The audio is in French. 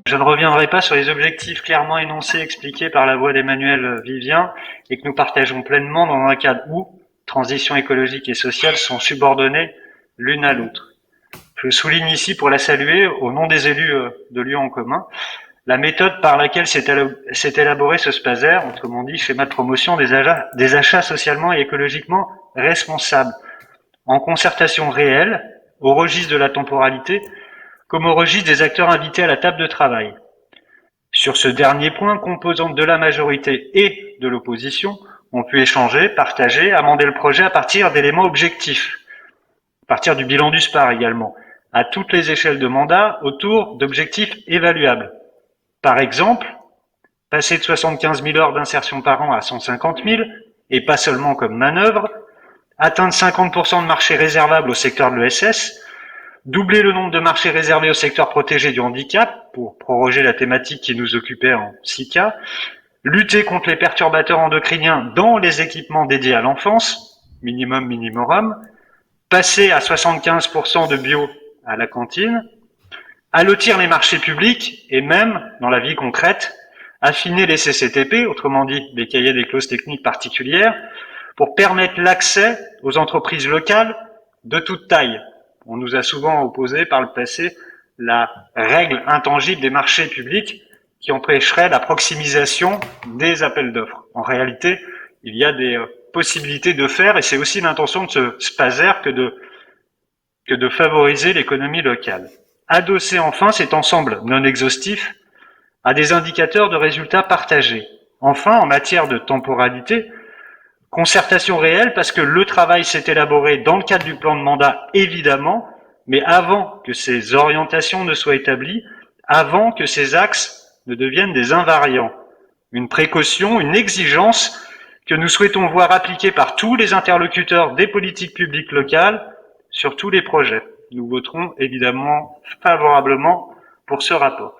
Je ne reviendrai pas sur les objectifs clairement énoncés et expliqués par la voix d'Emmanuel Vivien et que nous partageons pleinement dans un cadre où transition écologique et sociale sont subordonnées l'une à l'autre. Je souligne ici, pour la saluer, au nom des élus de Lyon en commun, la méthode par laquelle s'est élaboré ce SPASER, autrement dit schéma de promotion des achats socialement et écologiquement responsables, en concertation réelle, au registre de la temporalité, comme au registre des acteurs invités à la table de travail. Sur ce dernier point, composantes de la majorité et de l'opposition ont pu échanger, partager, amender le projet à partir d'éléments objectifs, à partir du bilan du SPAR également, à toutes les échelles de mandat, autour d'objectifs évaluables. Par exemple, passer de 75 000 heures d'insertion par an à 150 000, et pas seulement comme manœuvre, atteindre 50% de marchés réservables au secteur de l'ESS, doubler le nombre de marchés réservés au secteur protégé du handicap, pour proroger la thématique qui nous occupait en SICA, lutter contre les perturbateurs endocriniens dans les équipements dédiés à l'enfance, minimum minimorum, passer à 75% de bio à la cantine, allotir les marchés publics et même, dans la vie concrète, affiner les CCTP, autrement dit les cahiers des clauses techniques particulières, pour permettre l'accès aux entreprises locales de toute taille. On nous a souvent opposé par le passé la règle intangible des marchés publics qui empêcherait la proximisation des appels d'offres. En réalité, il y a des possibilités de faire, et c'est aussi l'intention de ce SPASER que de favoriser l'économie locale. Adossé enfin cet ensemble non exhaustif à des indicateurs de résultats partagés. Enfin, en matière de temporalité, concertation réelle parce que le travail s'est élaboré dans le cadre du plan de mandat, évidemment, mais avant que ces orientations ne soient établies, avant que ces axes ne deviennent des invariants. Une précaution, une exigence que nous souhaitons voir appliquée par tous les interlocuteurs des politiques publiques locales sur tous les projets. Nous voterons évidemment favorablement pour ce rapport.